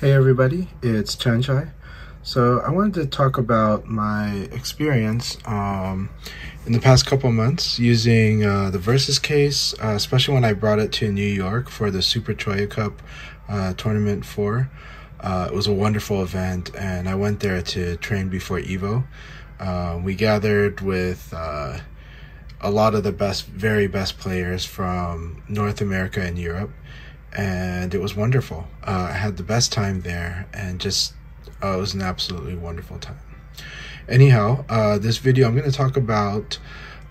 Hey everybody, it's Chanchai. So I wanted to talk about my experience in the past couple months using the Versus case, especially when I brought it to New York for the Super Choya Cup Tournament 4. It was a wonderful event, and I went there to train before EVO. We gathered with a lot of the very best players from North America and Europe, and it was wonderful. I had the best time there, and just it was an absolutely wonderful time. Anyhow, this video I'm going to talk about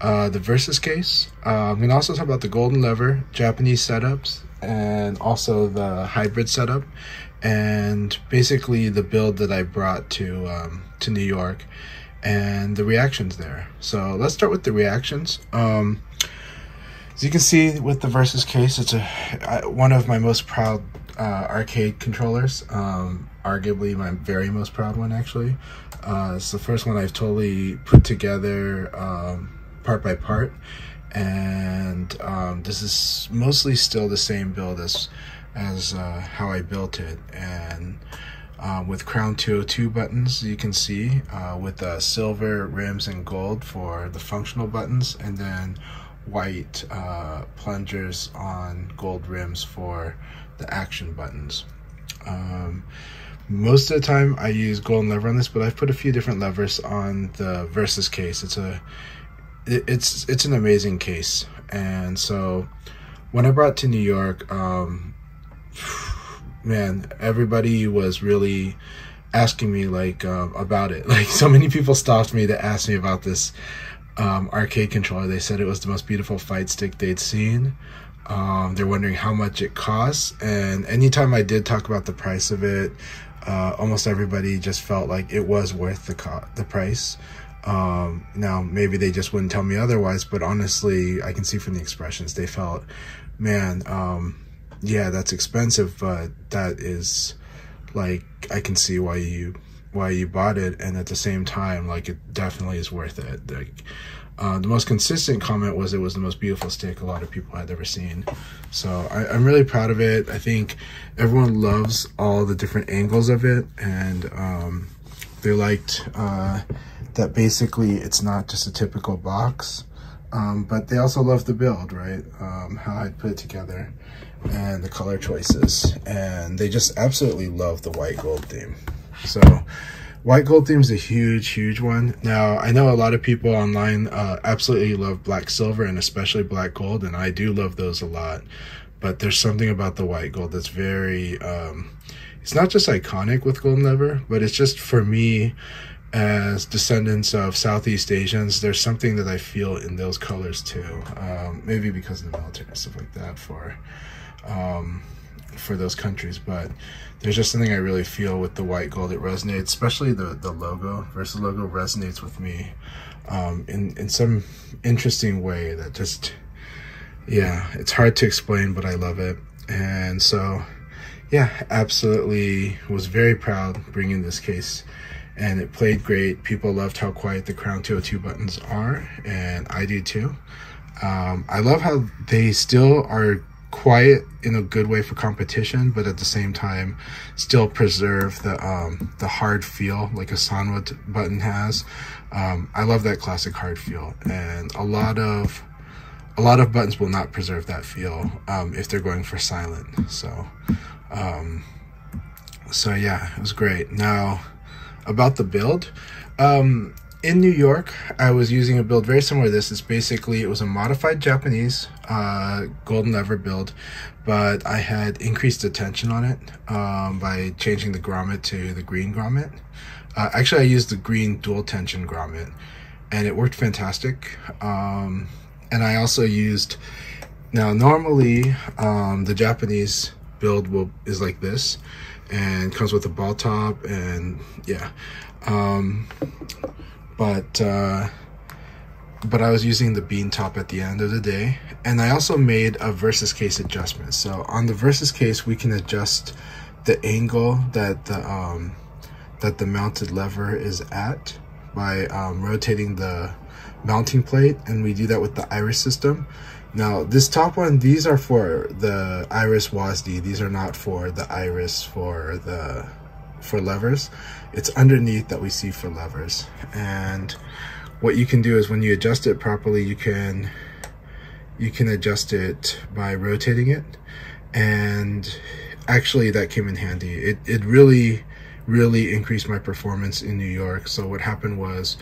the Versus case. I'm going to also talk about the golden lever Japanese setups, and also the hybrid setup, and basically the build that I brought to New York and the reactions there. So let's start with the reactions. As you can see with the Versus case, it's one of my most proud arcade controllers. Arguably my very most proud one, actually. It's the first one I've totally put together part by part, and this is mostly still the same build as how I built it, and with Crown 202 buttons, you can see, with silver rims and gold for the functional buttons, and then white plungers on gold rims for the action buttons. Most of the time I use golden lever on this, but I've put a few different levers on the Versus case. It's an amazing case. And so when I brought it to New York, man, everybody was really asking me about it. Like, so many people stopped me to ask me about this arcade controller. They said it was the most beautiful fight stick they'd seen. They're wondering how much it costs, and anytime I did talk about the price of it, almost everybody just felt like it was worth the price. Now maybe they just wouldn't tell me otherwise, but honestly I can see from the expressions they felt, man, yeah, that's expensive, but that is, like, I can see why you bought it, and at the same time, like, it definitely is worth it. Like, the most consistent comment was it was the most beautiful stick a lot of people had ever seen. So I'm really proud of it. I think everyone loves all the different angles of it, and they liked that basically it's not just a typical box, but they also love the build, right? How I put it together and the color choices, and they just absolutely love the white gold theme. So white gold theme is a huge one. Now, I know a lot of people online absolutely love black silver, and especially black gold, and I do love those a lot, but there's something about the white gold that's very it's not just iconic with golden lever, but it's just, for me, as descendants of Southeast Asians, there's something that I feel in those colors too. Maybe because of the military and stuff like that for those countries, but there's just something I really feel with the white gold. It resonates, especially the logo. Versus logo resonates with me in some interesting way that just, yeah, it's hard to explain, but I love it. And so, yeah, absolutely was very proud bringing this case, and it played great. People loved how quiet the Crown 202 buttons are, and I do too. I love how they still are quiet in a good way for competition, but at the same time still preserve the hard feel like a Sanwa button has. I love that classic hard feel, and a lot of buttons will not preserve that feel if they're going for silent. So yeah, it was great. Now, about the build, in New York, I was using a build very similar to this. It was a modified Japanese golden lever build, but I had increased the tension on it by changing the grommet to the green grommet. Actually, I used the green dual tension grommet, and it worked fantastic. And I also used, now normally the Japanese build is like this, and comes with a ball top, and yeah. But I was using the bean top at the end of the day, and I also made a Versus case adjustment. So on the Versus case, we can adjust the angle that the mounted lever is at by rotating the mounting plate, and we do that with the iris system. Now this top one, these are for the iris WASD. These are not for the iris for levers. It's underneath that we see for levers. And what you can do is when you adjust it properly, you can adjust it by rotating it. And actually that came in handy. It really increased my performance in New York. So what happened was,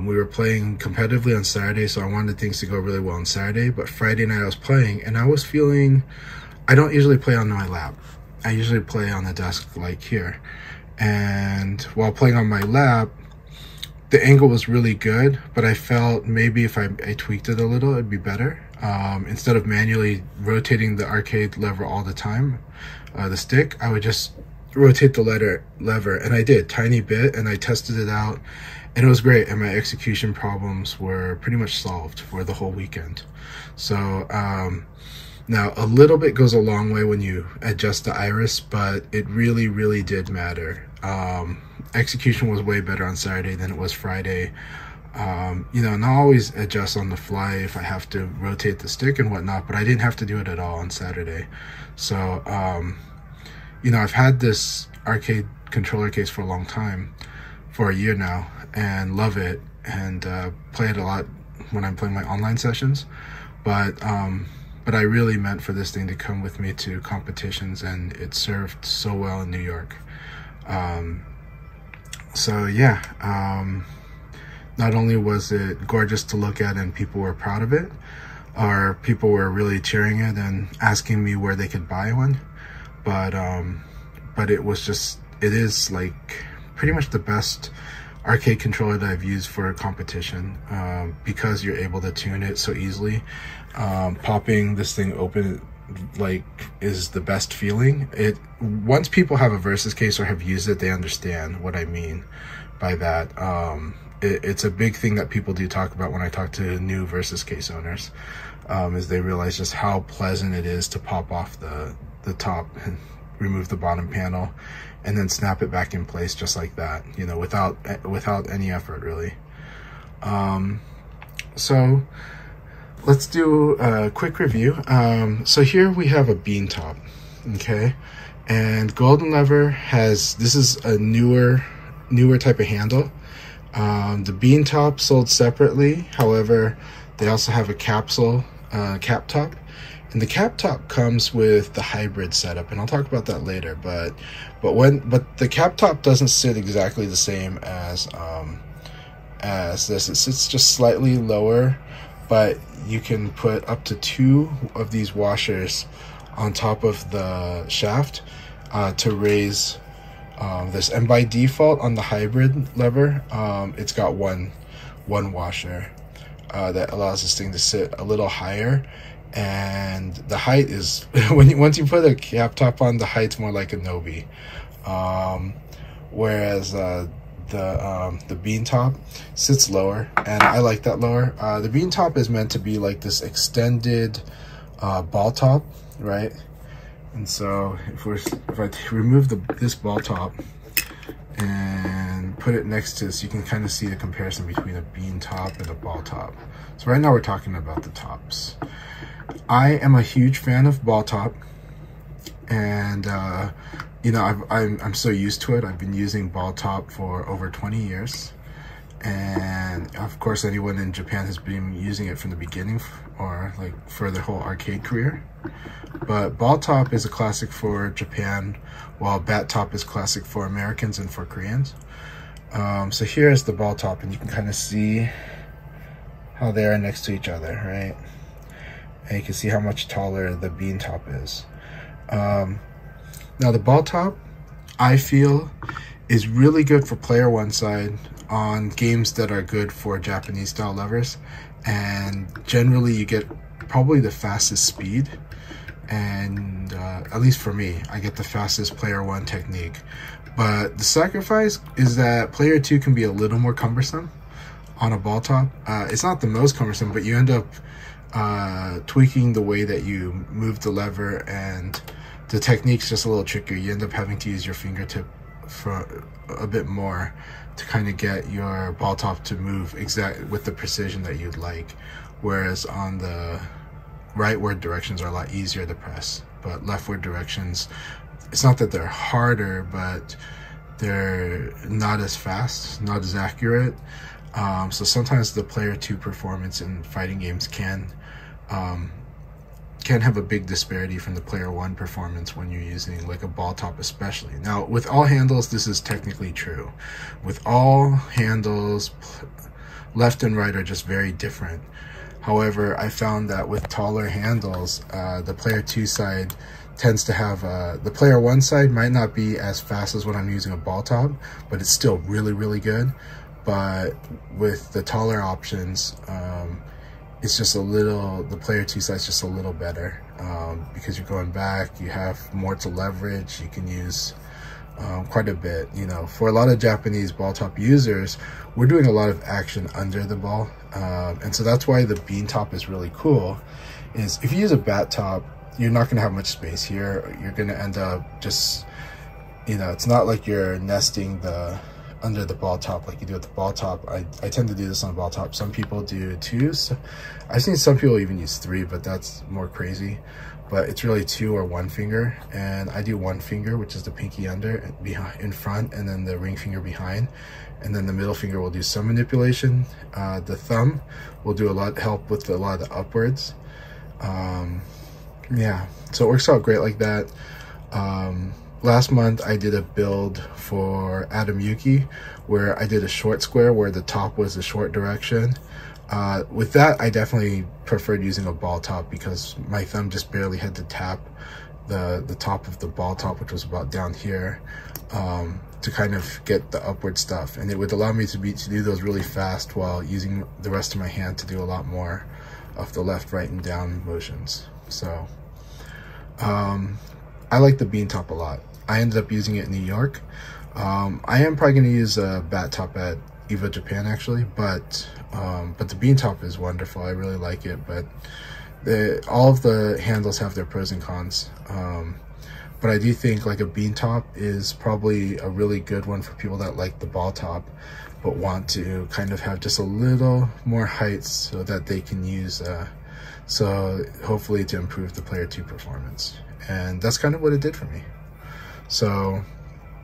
we were playing competitively on Saturday, so I wanted things to go really well on Saturday. But Friday night I was playing, and I was feeling, I don't usually play on my lap. I usually play on the desk like here. And while playing on my lap, the angle was really good, but I felt maybe if I tweaked it a little, it'd be better. Instead of manually rotating the arcade lever all the time, the stick, I would just rotate the lever, and I did, tiny bit, and I tested it out. And it was great, and my execution problems were pretty much solved for the whole weekend. So now a little bit goes a long way when you adjust the iris, but it really did matter. Execution was way better on Saturday than it was Friday. You know, and I'll always adjust on the fly if I have to rotate the stick and whatnot, but I didn't have to do it at all on Saturday. So, you know, I've had this arcade controller case for a long time, for a year now, and love it, and play it a lot when I'm playing my online sessions. But I really meant for this thing to come with me to competitions, and it served so well in New York. So yeah, not only was it gorgeous to look at and people were proud of it, or people were really cheering it and asking me where they could buy one, but it was just, it is like pretty much the best arcade controller that I've used for a competition, because you're able to tune it so easily. Popping this thing open like is the best feeling. Once people have a Versus case or have used it, they understand what I mean by that. It's a big thing that people do talk about when I talk to new Versus case owners, is they realize just how pleasant it is to pop off the top and remove the bottom panel and then snap it back in place just like that, you know, without any effort really. So let's do a quick review. So here we have a bean top, okay? And Golden Lever has, this is a newer type of handle. The bean top sold separately. However, they also have a cap top. And the cap top comes with the hybrid setup, and I'll talk about that later. But the cap top doesn't sit exactly the same as this. It sits just slightly lower, but you can put up to 2 of these washers on top of the shaft to raise this. And by default on the hybrid lever, it's got one washer that allows this thing to sit a little higher. And the height is, once you put a cap top on, the height's more like a Nobi. Whereas the bean top sits lower, and I like that lower. The bean top is meant to be like this extended ball top, right? And so if I remove this ball top and put it next to this, you can kind of see the comparison between a bean top and a ball top. So right now we're talking about the tops. I am a huge fan of ball top, and you know, I'm so used to it. I've been using ball top for over 20 years, and of course anyone in Japan has been using it from the beginning, or like for their whole arcade career. But ball top is a classic for Japan, while bat top is classic for Americans and for Koreans. So here's the ball top, and you can kind of see how they are next to each other, right? And you can see how much taller the bean top is. Now the ball top, I feel, is really good for player one side on games that are good for Japanese style levers, and generally you get probably the fastest speed, and at least for me, I get the fastest player one technique. But the sacrifice is that player two can be a little more cumbersome on a ball top. It's not the most cumbersome, but you end up tweaking the way that you move the lever, and the technique's just a little trickier. You end up having to use your fingertip for a bit more to kind of get your ball top to move exact with the precision that you'd like. Whereas on the rightward directions are a lot easier to press, but leftward directions, it's not that they're harder, but they're not as fast, not as accurate. So sometimes the player 2 performance in fighting games can have a big disparity from the player 1 performance when you're using like a ball top especially. Now with all handles, this is technically true. With all handles, left and right are just very different. However, I found that with taller handles, the player 2 side tends to have, the player 1 side might not be as fast as when I'm using a ball top, but it's still really, really good. But with the taller options, it's just a little, the player 2 side is just a little better, because you're going back, you have more to leverage, you can use quite a bit. You know, for a lot of Japanese ball top users, we're doing a lot of action under the ball, and so that's why the bean top is really cool. Is if you use a bat top, you're not going to have much space here. You're going to end up just, you know, it's not like you're nesting the under the ball top like you do with the ball top. I tend to do this on a ball top. Some people do 2. So I've seen some people even use 3, but that's more crazy. But it's really 2 or 1 finger, and I do 1 finger, which is the pinky under and behind in front, and then the ring finger behind, and then the middle finger will do some manipulation. The thumb will do help with a lot of the upwards. Yeah, so it works out great like that. Last month I did a build for Adam Yuki where I did a short square where the top was the short direction. With that, I definitely preferred using a ball top because my thumb just barely had to tap the top of the ball top, which was about down here, to kind of get the upward stuff, and it would allow me to do those really fast while using the rest of my hand to do a lot more of the left, right, and down motions. So I like the bean top a lot. I ended up using it in New York. I am probably going to use a bat top at EVO Japan actually, but the bean top is wonderful. I really like it, but all of the handles have their pros and cons. But I do think like a bean top is probably a really good one for people that like the ball top but want to kind of have just a little more height so that they can use so hopefully to improve the player 2 performance. And that's kind of what it did for me. So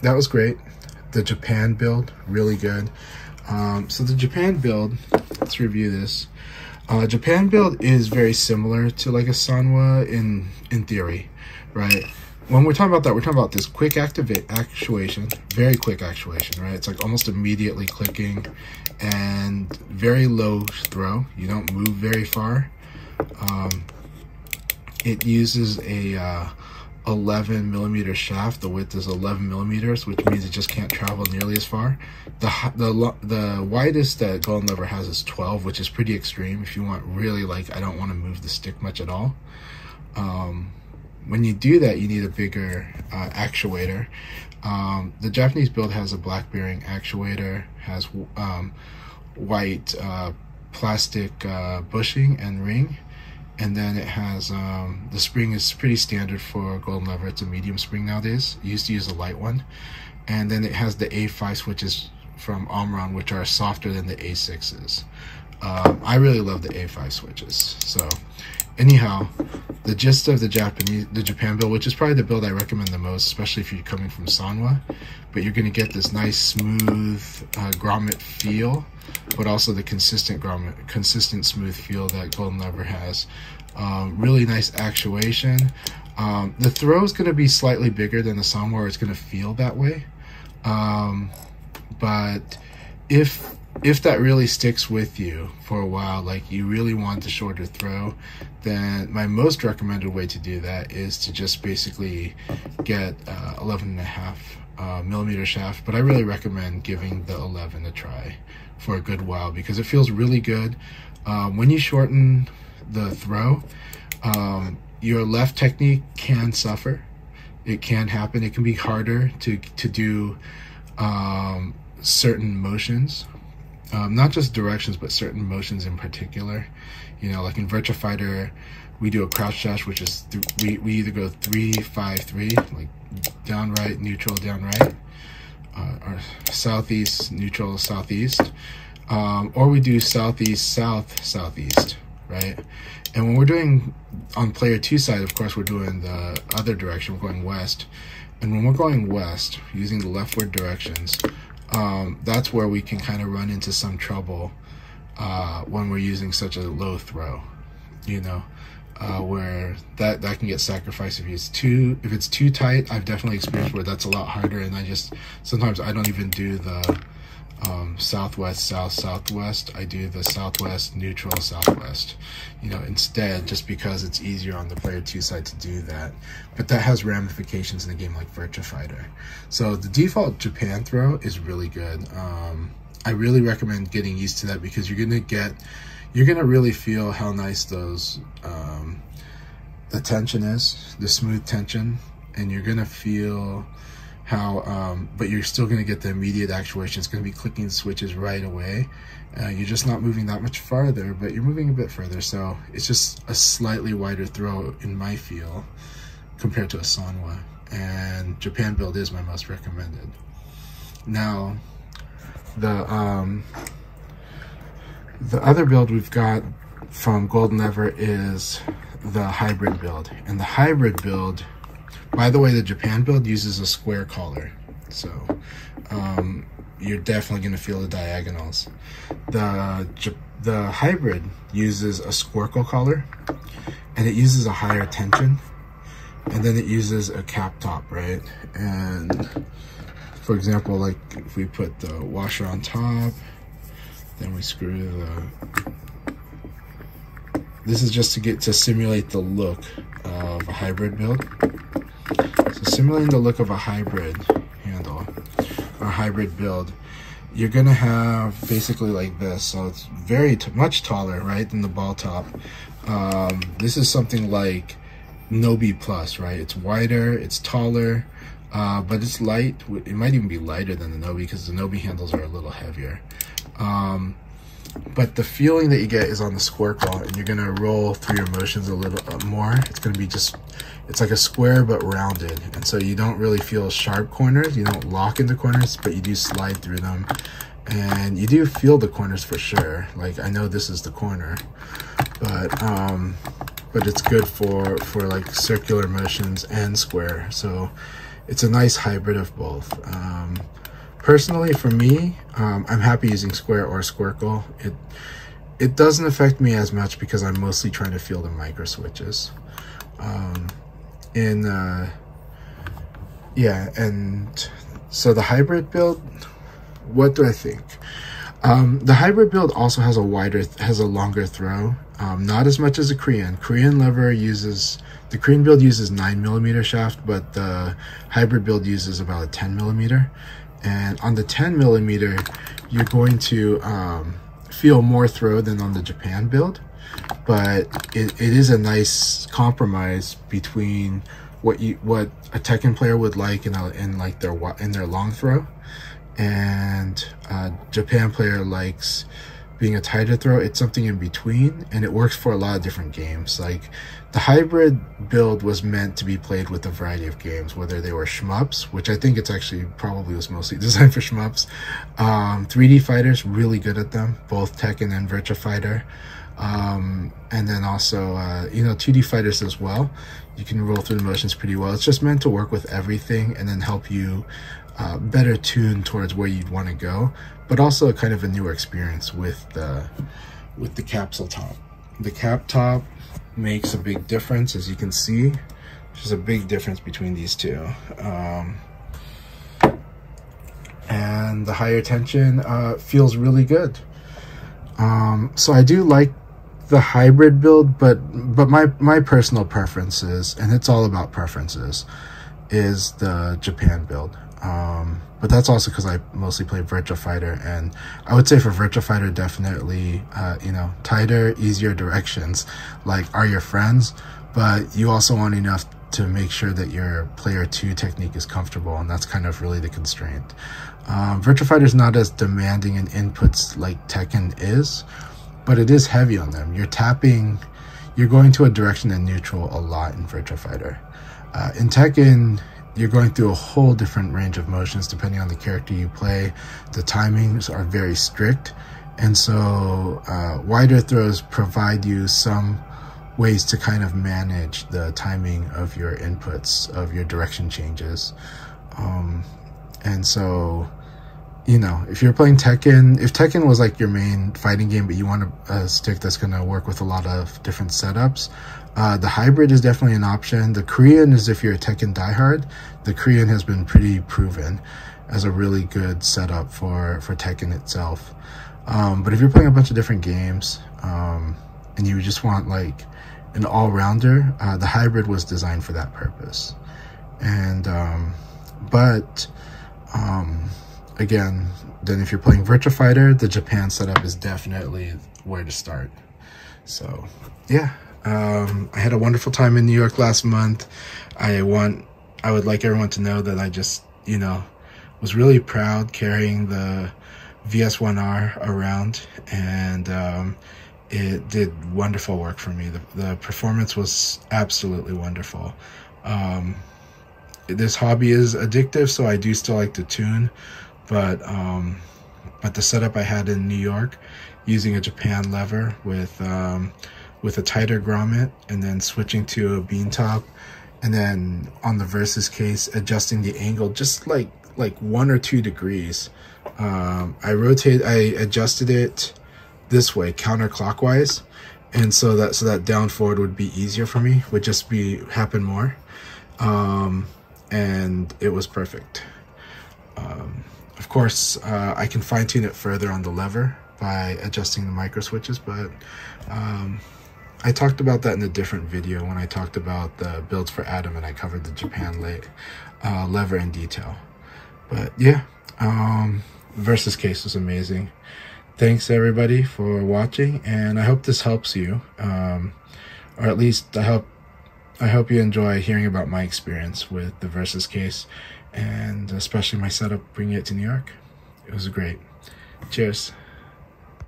that was great. The Japan build, really good. So the Japan build, let's review this. Japan build is very similar to like a Sanwa in theory, right? When we're talking about that, we're talking about this quick actuation, very quick actuation, right? It's like almost immediately clicking and very low throw. You don't move very far. It uses a 11 millimeter shaft. The width is 11 millimeters, which means it just can't travel nearly as far. The widest that Golden Lever has is 12, which is pretty extreme. If you want really like, I don't want to move the stick much at all. When you do that, you need a bigger actuator. The Japanese build has a black bearing actuator, has white plastic bushing and ring, and then it has the spring is pretty standard for Golden Lever. It's a medium spring nowadays. You used to use a light one, and then it has the A5 switches from Armory, which are softer than the A6s. I really love the A5 switches. So anyhow, the gist of the Japan build, which is probably the build I recommend the most, especially if you're coming from Sanwa, but you're going to get this nice smooth grommet feel, but also the consistent smooth feel that Golden Lever has. Really nice actuation. The throw is going to be slightly bigger than the Sanwa, where it's going to feel that way. But if that really sticks with you for a while, like you really want the shorter throw, then my most recommended way to do that is to just basically get 11.5 millimeter shaft. But I really recommend giving the 11 a try for a good while, because it feels really good. When you shorten the throw, your left technique can suffer. It can happen. It can be harder to do certain motions. Not just directions, but certain motions in particular. You know, like in Virtua Fighter, we do a crouch dash, which is we either go 3-5-3, like down right, neutral, down right, or southeast, neutral, southeast, or we do southeast, south, southeast, right? And when we're doing on player 2 side, of course, we're doing the other direction, we're going west. And when we're going west, using the leftward directions, that's where we can kind of run into some trouble when we're using such a low throw, you know, where that can get sacrificed if it's too tight. I've definitely experienced where that's a lot harder, and sometimes I don't even do the southwest, southwest. I do the southwest, neutral, southwest, you know, instead, just because it's easier on the player 2 side to do that. But that has ramifications in a game like Virtua Fighter. So the default Japan throw is really good. I really recommend getting used to that, because you're gonna really feel how nice those the tension is, the smooth tension, and you're gonna feel how but you're still going to get the immediate actuation. It's going to be clicking switches right away. You're just not moving that much farther, but you're moving a bit further, so it's just a slightly wider throw in my feel compared to a Sanwa, and Japan build is my most recommended. Now the other build we've got from Golden Ever is the hybrid build, and the hybrid build, by the way, the Japan build uses a square collar, so you're definitely going to feel the diagonals. The hybrid uses a squircle collar, and it uses a higher tension, and then it uses a cap top, right? And for example, like if we put the washer on top, then we screw this is just to simulate the look of a hybrid build. So simulating the look of a hybrid handle or hybrid build, you're gonna have basically like this. So it's much taller, right, than the ball top. This is something like Nobi Plus, right? It's wider, it's taller, but it's light. It might even be lighter than the Nobi, because the Nobi handles are a little heavier. But the feeling that you get is on the squircle, and you're gonna roll through your motions a little more. It's gonna be it's like a square but rounded, and so you don't really feel sharp corners. You don't lock into corners, but you do slide through them, and you do feel the corners for sure. Like, I know this is the corner, but it's good for like circular motions and square. So it's a nice hybrid of both. Personally, for me, I'm happy using square or squircle. It doesn't affect me as much because I'm mostly trying to feel the micro switches. Yeah, and so the hybrid build, what do I think? The hybrid build also has a longer throw, not as much as the Korean. The Korean build uses 9mm shaft, but the hybrid build uses about a 10mm. And on the 10mm, you're going to feel more throw than on the Japan build, but it is a nice compromise between what a Tekken player would like in their long throw, and Japan player likes being a tighter throw. It's something in between, and it works for a lot of different games. Like, the hybrid build was meant to be played with a variety of games, whether they were shmups, which I think it's actually probably was mostly designed for shmups. 3D fighters, really good at them, both Tekken and Virtua Fighter. And then also, 2D fighters as well. You can roll through the motions pretty well. It's just meant to work with everything and then help you better tune towards where you'd want to go, but also kind of a newer experience with the capsule top. The cap top makes a big difference, as you can see. There's a big difference between these two. And the higher tension feels really good. So I do like the hybrid build, but my personal preferences, and it's all about preferences, is the Japan build. But that's also because I mostly play Virtua Fighter, and I would say for Virtua Fighter, definitely, tighter, easier directions, like, are your friends, but you also want enough to make sure that your player 2 technique is comfortable, and that's kind of really the constraint. Virtua Fighter is not as demanding in inputs like Tekken is, but it is heavy on them. You're going to a direction in neutral a lot in Virtua Fighter. In Tekken, you're going through a whole different range of motions depending on the character you play. The timings are very strict, And so wider throws provide you some ways to kind of manage the timing of your inputs, of your direction changes. And so, you know, if you're playing Tekken, if Tekken was like your main fighting game, but you want a stick that's going to work with a lot of different setups, the hybrid is definitely an option. The Korean is if you're a Tekken diehard. The Korean has been pretty proven as a really good setup for Tekken itself. But if you're playing a bunch of different games, and you just want like an all-rounder, the hybrid was designed for that purpose. And again, then if you're playing Virtua Fighter, the Japan setup is definitely where to start. So yeah, I had a wonderful time in New York last month. I would like everyone to know that I just, you know, was really proud carrying the VS1R around, and it did wonderful work for me. The performance was absolutely wonderful. This hobby is addictive, so I do still like to tune, but the setup I had in New York, using a Japan lever with a tighter grommet, and then switching to a bean top, and then on the Versus case, adjusting the angle just like 1 or 2 degrees. I adjusted it this way, counterclockwise, and so that down forward would be easier for me, would just happen more, and it was perfect. Of course, I can fine tune it further on the lever by adjusting the micro switches, but I talked about that in a different video when I talked about the builds for Atom, and I covered the Japan lever in detail. But yeah, Versus case was amazing. Thanks everybody for watching, and I hope this helps you, or at least I hope you enjoy hearing about my experience with the Versus case, and especially my setup bringing it to New York. It was great. Cheers.